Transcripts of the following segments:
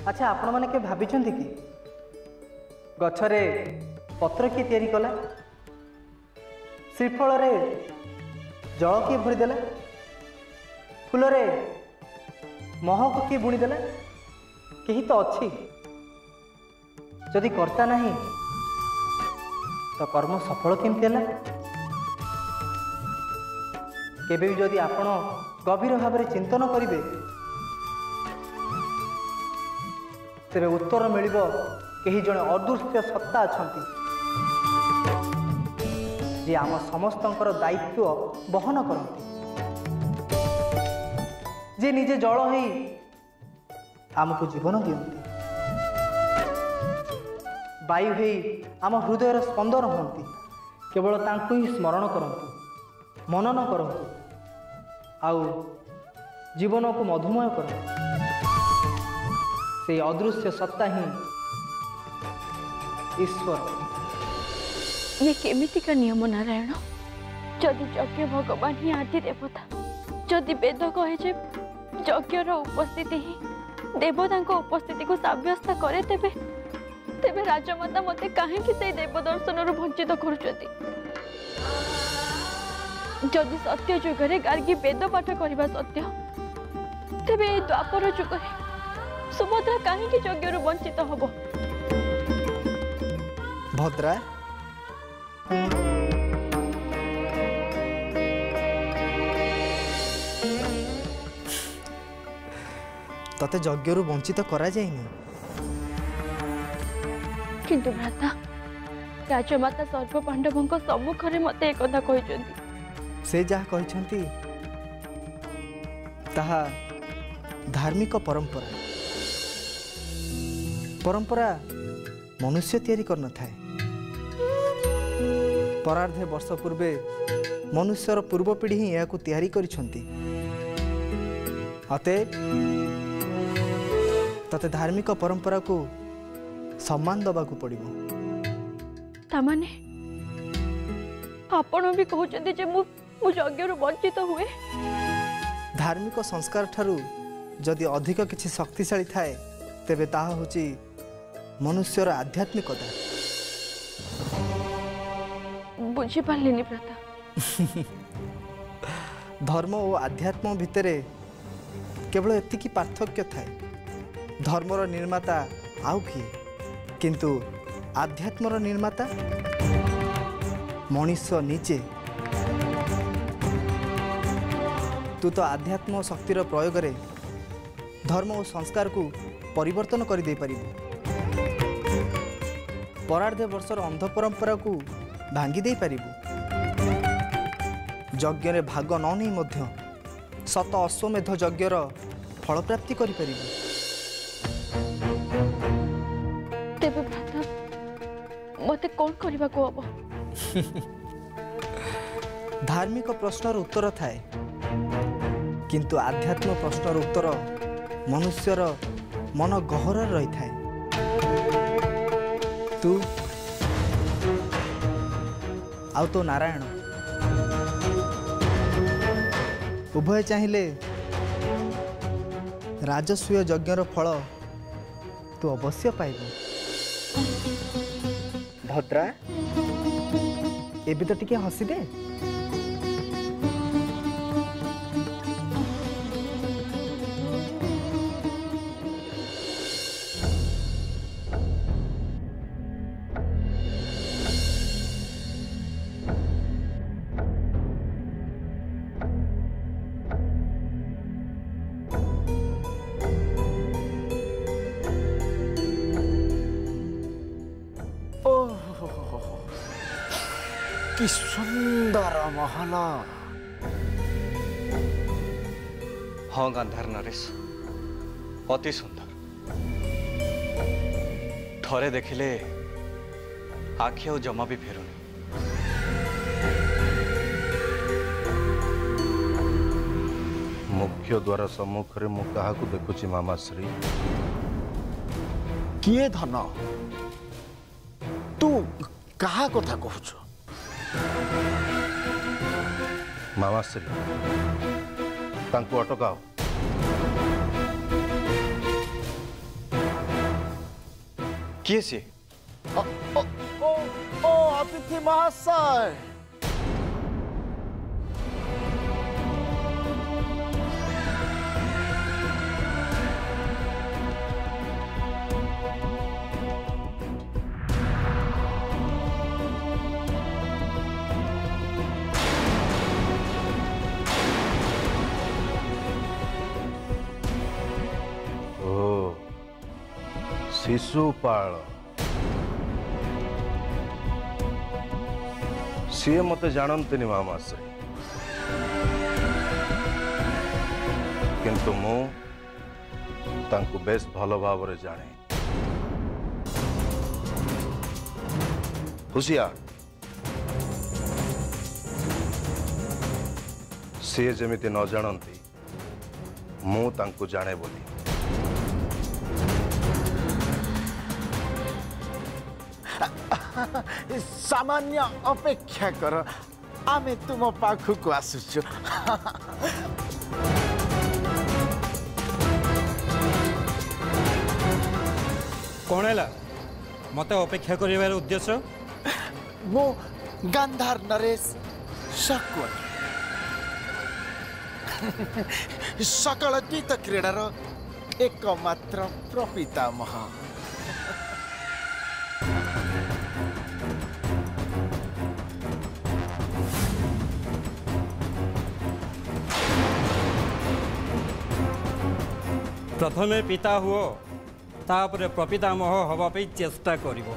अच्छा आपण मैंने के भाभी कि गछरे पत्र किए तैयारी कला श्रीफल रे जल किए भरीदेला फूल रे महक किए बुणीदेला कहीं तो अच्छी जदि कर्ता नहीं तो कर्म सफल केमती है केबे भी जदि आपण गभीर भाव में चिंतन करेंगे तेरे उत्तर मिलिब कहीं जड़े अदृश्य सत्ता अच्छा जे आम समस्तंकर दायित्व बहन करती जे निजे जल ही आमको जीवन दियंती वायु ही आम हृदय स्पंदन हंती केवल तांको ही स्मरण करंतु मनन करंतु आउ जीवन को मधुमय करंतु से अदृश्य सत्ता ही ईश्वर। ये केमिति का नियम नारायण जदि यज्ञ भगवान ही आदि देवता जदि वेद कहे जे यज्ञर उपस्थिति ही देवता उपस्थिति को साब्यस्त करे तेबे तेबे राजमाता मते काहे कि से देव दर्शन रु वंचित करूछती जदि सत्य जुगरे गार्गी वेद पाठ करबा सत्य तेबे द्वापर जुगरे सुभद्रा काहे कि यज्ञ रु वंचित हबो। भद्रा तते यज्ञ रु वंचित करा जायनी किंतु भ्राता राजमाता सर्व पांडवों सम्मुख में मत एक कथा कहते से जहाँ कहते ताहा धार्मिक परंपरा परंपरा मनुष्य तैयारी कर न थाए परार्धे वर्ष पूर्वे मनुष्यर पूर्व पीढ़ी ही यह तैयारी करिसंती अतएव तते धार्मिक परंपरा को सम्मान दबाकू पड़िबो। तामाने आपण भी कहउछन्ते जे मु यज्ञ रु वंचित हुए धार्मिक संस्कार ठारू जदि अधिक किछि शक्तिशाली थाए तेबे ताहा होची मनुष्यर आध्यात्मिकता। बुझी पारलिनी भ्राता धर्म और आध्यात्म भितरे केवल एतिकी पार्थक्य थाए धर्मर निर्माता आउ किए किंतु आध्यात्मर निर्माता मनुष्य निजे। तू तो आध्यात्म शक्तिर प्रयोग रे धर्म और संस्कार को परिवर्तन कर दे पारिबो परार्धे वर्षर अंध परंपरा को भांगी दे पारिबो यज्ञ रे भाग न नहीं मध्य शत अश्वमेध यज्ञर फल प्राप्ति करि पारिबो। तेबे भ्राता मते कोन करबा को हबो। धार्मिक प्रश्नर उत्तर थाए किंतु आध्यात्म प्रश्नर उत्तर मनुष्यर मन गहर रही थाए। तू आउ तो नारायण उभय चाहिए राजस्वीय यज्ञर फल तू अवश्य पाइब। भद्रा एबे तो टिके हसी दे। कि सुंदर महल। हाँ गांधार नरेश अति सुंदर थरे देखिले आखि और जमा भी फेरुनी। मुख्य द्वार सम्मुख रे मु काहाकू देखुची मामाश्री। किए धन तू कहा कथा कहूछु? मामाश्री तांको अटकाओ। किए सी ओ अतिथि महाशय शिशुपाल सी मत जानती मामाश्री किंतु मु तांकु बेस भल भाव जाने हुशियार सी जमिति न जानती मु तांकु जाने बोली सामान्य अपेक्षा कर आमे तुम पाखक आसुचु कौन है मत अपेक्षा कर उद्देश्य मो गांधार नरेश शकुन सकल गीत क्रीडार एकमात्र प्रपितामह प्रथमे पिता हुओ तापरे प्रपितामह हवा पे चेष्टा करिवो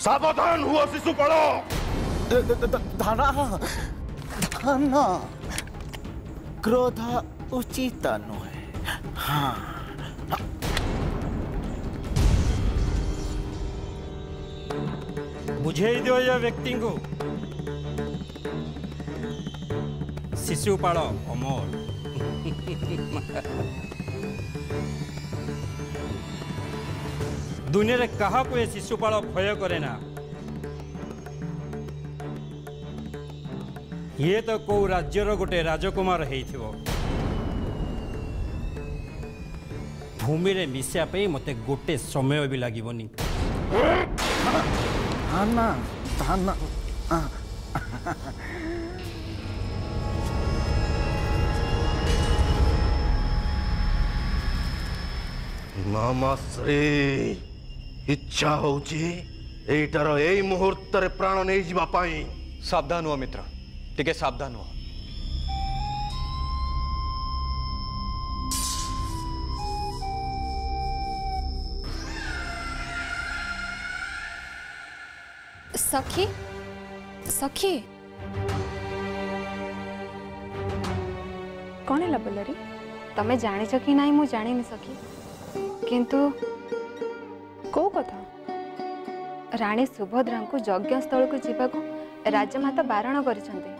सावधान हुआ शिशुपाल धना धना क्रोध उचित नुहे हाँ बुझे दियो ये व्यक्ति को शिशुपाल अमर दुनिया रे कहा को शिशुपाल भय करे ना ये तो कौ राज्यर गोटे राजकुमार हेइथिबो भूमि रे मिसिया पे मते गोटे समय भी लागिबोनी धना धना मामाश्री इच्छा होची एटार एई मुहूर्त रे प्राण नहीं जीवा पाई सावधान हुआ मित्र टिके सावधान हुआ सखी सखी कौन है बल्लरी तमे जानिछ कि नहीं मु जानिनी सखी किंतु को कथा रानी सुभद्रा को यज्ञ स्थल को जीवाकू राजमाता बारण करिसंते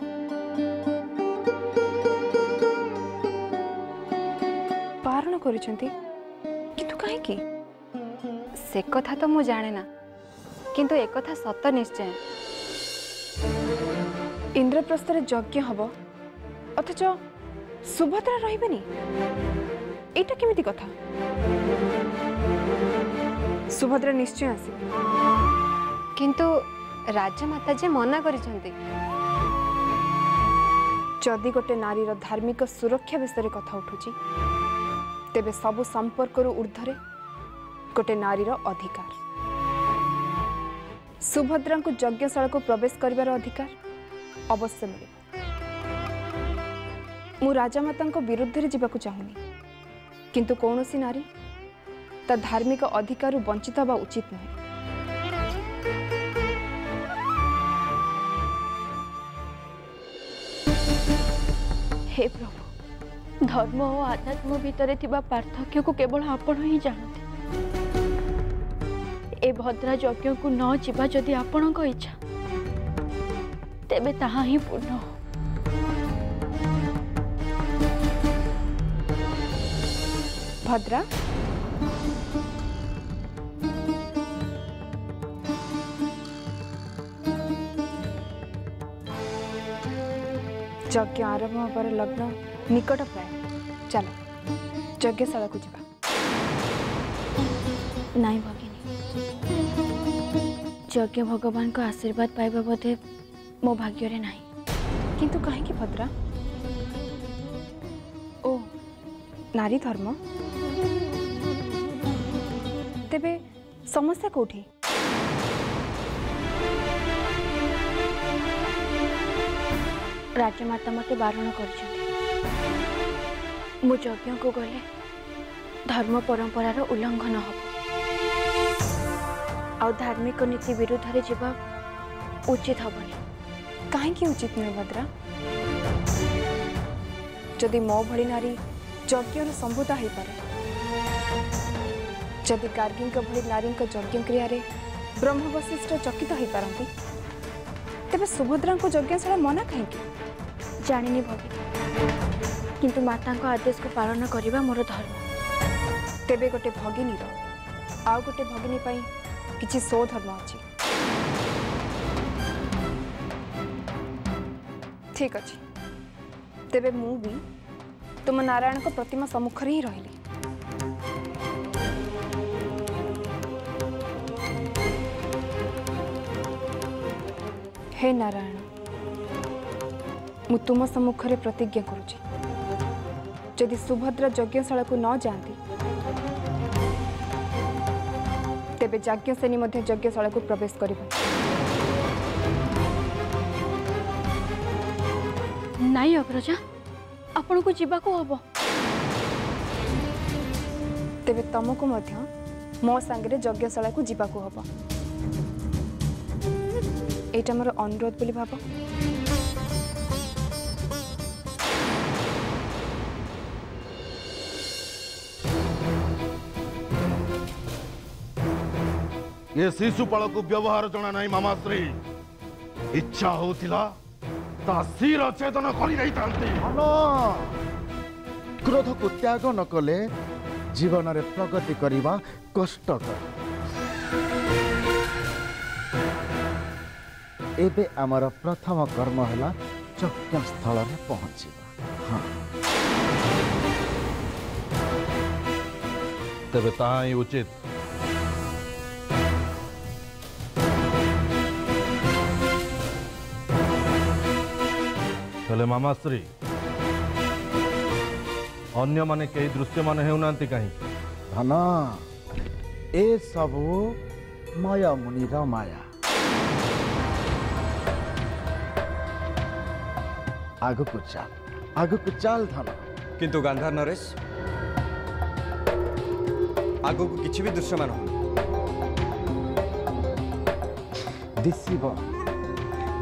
बारण करिसंते किंतु काहे की से कथा तो मु जाने ना किंतु एक कथा सत निश्चय इंद्रप्रस्थ रे यज्ञ हबो अथच सुभद्रा रहिबेनी एटा केमिति कथा सुभद्रा निश्चय आसी किंतु राजमाता जे मना करिसंते जदि गोटे नारीर धार्मिक सुरक्षा विषय कथा उठुची तेबे सबु संपर्क ऊर्धरे गोटे नारीर अधिकार सुभद्रा को यज्ञशाला को प्रवेश करिवार अधिकार अवश्य मिले मु राजमाता विरुद्ध रे जीवाकू चाहूनी किंतु कौनसी नारी ता धार्मिक अधिकार वंचित हवा उचित नुहे हे प्रभु धर्म और आध्यात्म भितर थिबा पार्थक्य को केवल आपण ही जानते ए भद्रा यज्ञ को न जीवा जदि आपण को इच्छा तेबे ताहा ही पूर्ण हो भद्रा यज्ञ आरंभ होबार लग्न निकट प्राय चलो यज्ञशाला को जीवा। नाई भगिनी, यज्ञ भगवान को आशीर्वाद पाइबा बोधे मो भाग्य रे नाही। किंतु कहीं भद्रा? ओ नारी धर्म तेबे समस्या कोठी? राजमाता मते बारण कर मु यज्ञ को गले धर्म परंपरार उल्लंघन हम आ धार्मिक नीति विरुद्ध रे जीवा उचित हबनी। कहीं उचित नुहे भद्रा? जदि मो भली नारी यज्ञ संभूता हो पारे, जदि गार्गी भली नारी यज्ञ क्रिया ब्रह्म वशिष्ठ चकित हो पारती, तेबे सुभद्रा को यज्ञशाला मना कहीं? जानिनी भगिनी, किंतु माता को आदेश को पालन करने मोर धर्म। तेबे गोटे भगिनी आउ गोटे भगिनी पाई किछि सो धर्म अछि। ठीक अछि, तेबे मु भी तुम नारायण को प्रतिमा सम्मुख ही रहिली। हे नारायण, मु तुम सम्मुख रे प्रतिज्ञा करुछि, जदि सुभद्रा यज्ञशाला को न जाती तेबे याज्ञसेनी मध्य यज्ञशाला को प्रवेश करिबा नाई। अग्रजा, आपण को जीवा को हबो, तेबे तुमको मध्य मो संगे यज्ञशाला को जीवा को हबो। एटा मोर अनुरोध बोली भाबो। ये शिशुपाल को व्यवहार जना नहीं मामाश्री। इच्छा होतिला ता शिर छेदन करि नहीं थांती। क्रोध को त्याग न कले जीवन रे प्रगति करिवा कष्टकर। एबे आमर प्रथम कर्म हला यज्ञस्थल रे पहुंचीबा। हाँ, तेबे ताहा ही उचित। हेले मामाश्री, अन्य माने कई दृश्य मान हेउनांती कहीं? धना ए सबु माया मुनिर माया। आगु चाल धना। किंतु गांधार नरेश, आगु को किछि भी दृश्यमान हो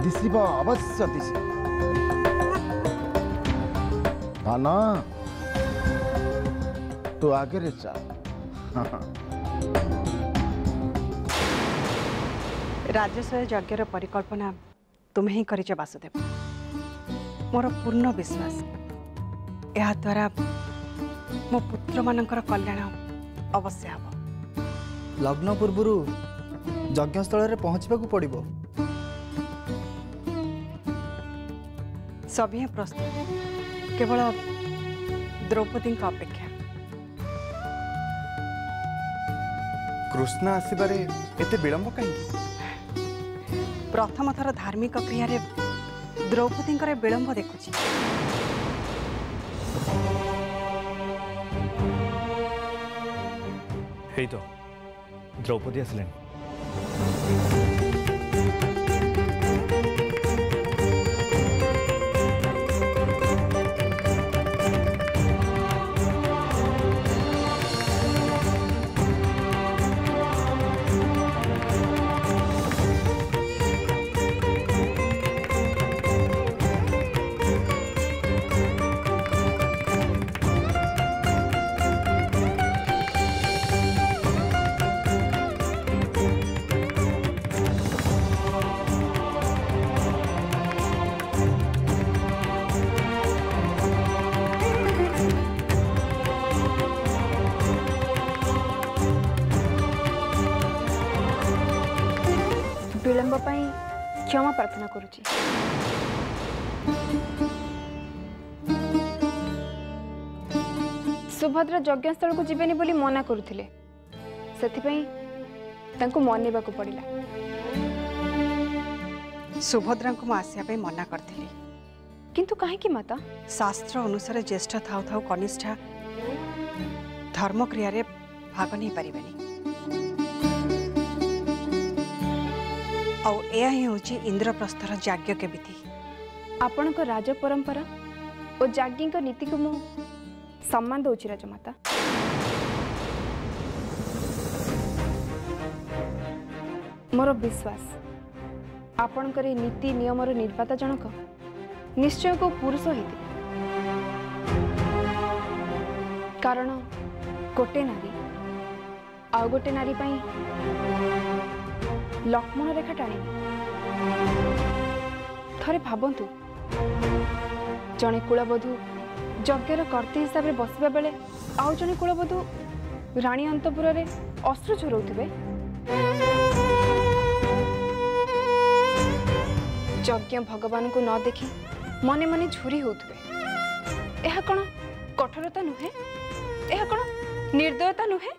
दिसिब अवश्य दिसिब। धना तू आगे रे चल। राजस्व यज्ञर परिकल्पना तुम्हें ही करिଛ वासुदेव। मोर पूर्ण विश्वास या द्वारा मो पुत्र मानकर कल्याण अवश्य हम। लग्न पूर्व यज्ञस्थल रे पहुँचबा को पड़िबो। सभी प्रस्तुत, केवल द्रौपदी का अपेक्षा। कृष्ण आसबारे एते विलंब कहीं? प्रथम थर धार्मिक क्रिया रे द्रौपदी विलंब देखुची। हे तो द्रौपदी आसले। विलंब पाई क्षमा प्रार्थना करुची। सुभद्रा यज्ञस्थल को जीवेनी बोली मना करुथिले सेथिपई तांको मनेबाकू पड़िला। सुभद्रा को आसिया पे मना करथिली किंतु काहे की माता? शास्त्र अनुसार ज्येष्ठ थाउ थाउ कनिष्ठा धर्म क्रिया रे भाग नहीं पारिबेनी। और एया ही होची इंद्रप्रस्थर याज्ञ के विधि। आपण को राज परंपरा और याज्ञ को नीति को मु सम्मान दउची राजमाता। मोर विश्वास आपण करे नीति नियम रो निर्माता जनक निश्चय को पुरुष होइति। कारण गोटे नारी आउ गोटे नारी पई लक्ष्मण रेखा टाणी। थरे भाबंतु जने कुलबधू यज्ञर कर्ती हिसाब रे बसिबा बेले आउ जने कुलबधू रानी अंतपुर रे अश्रु झरौथिबे। यज्ञ भगवान को न देखी मने मने झुरी होउथिबे। एहा कोन कठोरता नुहे? एहा कोन निर्दयता नुहे?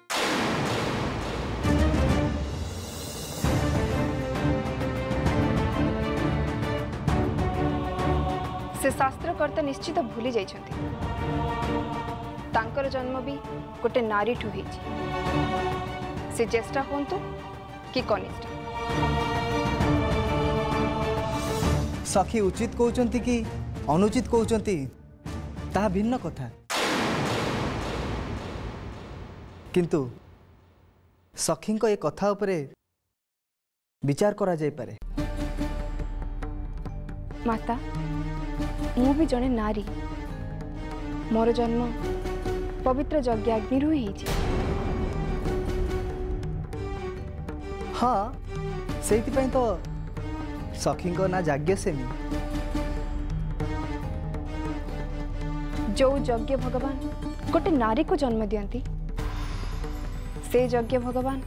से शास्त्रकर्ता निश्चित भूली जाइछन्ति। तांकर जन्म भी गोटे नारी ठु हेछि। से ज्येष्ठा होंतु कि कनिष्ठा। सखी उचित कहउचंती कि अनुचित कहउचंती ता भिन्न कथा। किंतु सखी को ए कथा उपरे विचार करा जाय पारे। माता मु भी जने नारी। मोर जन्म पवित्र यज्ञाग्नि रु हेछि। हाँ सेइति तो सखी को ना याज्ञ सेमी। जो यज्ञ भगवान गोटे नारी को जन्म दियंती से यज्ञ भगवान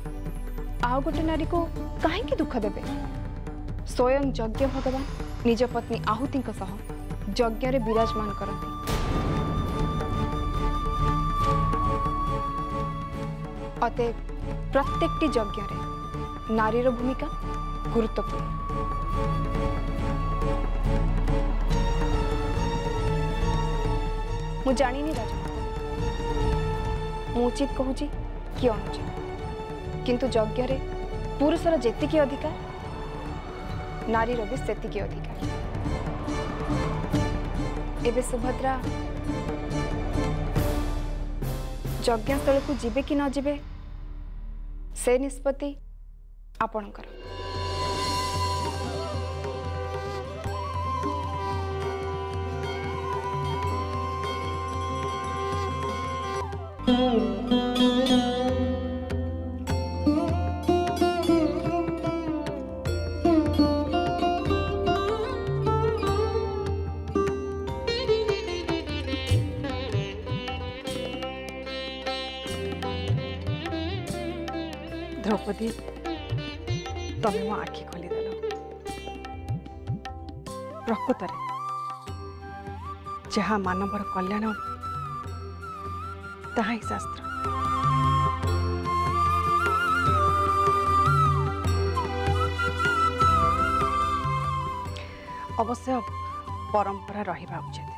आउ गोटे नारी को काहे की दुख देबे? स्वयं यज्ञ भगवान निज पत्नी आहुति सह यज्ञ रे विराजमान करती। अतएव प्रत्येकटी यज्ञ रे नारीर भूमिका गुरुत्वपूर्ण। मु जानिनी राजमाता मु उचित कहूची कि अनुचित, किंतु यज्ञ रे पुरुषर जेतिकी अधिकार नारीर भी सेतिकी अधिकार। एबे सुभद्रा यज्ञस्थल को जीवे कि न जीवे से निष्पत्ति आपणकर। द्रौपदी तमे मो आखि खोलीदेल। प्रकृत जहाँ मानवर कल्याण ताहा ही शास्त्र। अवश्य परंपरा रहिबा उचित,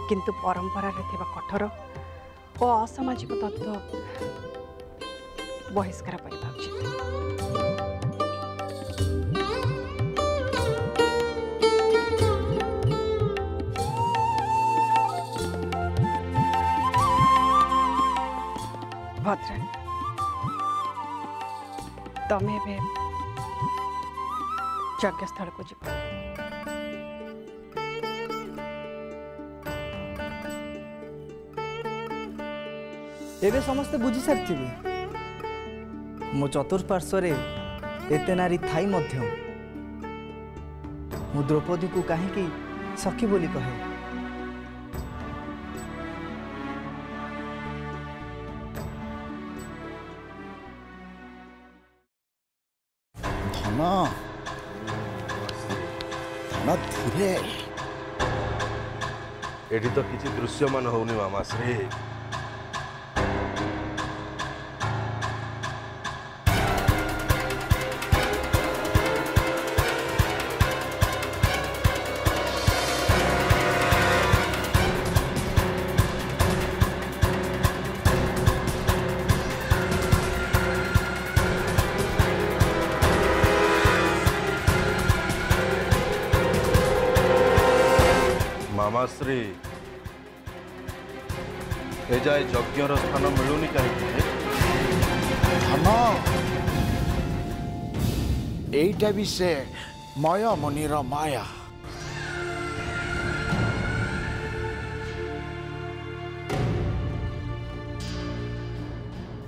किंतु परंपरा रे थिबा कठोर और असामाजिक तत्व बहिष्कार करबा उचित। भद्रा तमे बे यज्ञस्थल को जीव। एबे समस्ते बुझी सारी मो चतुर्पार्श्व एते नारी थाई मध्य मु द्रौपदी को कहीं सखी बोली कहे। धन धन धीरे एठी तो किसी दृश्यमान होनी मामाश्री। मामाश्री एजाए यज्ञर स्थान मिलूनी कहीं धन एईटा भी से माया मुनिर माया।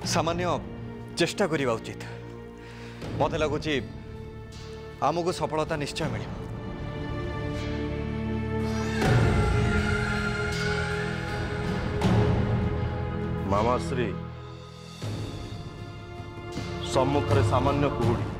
सामान्य चेष्टा करवा उचित मत लगुच आमको सफलता निश्चय मिल। मामाश्री सम्मुखरे सामान्य कुहुड़ी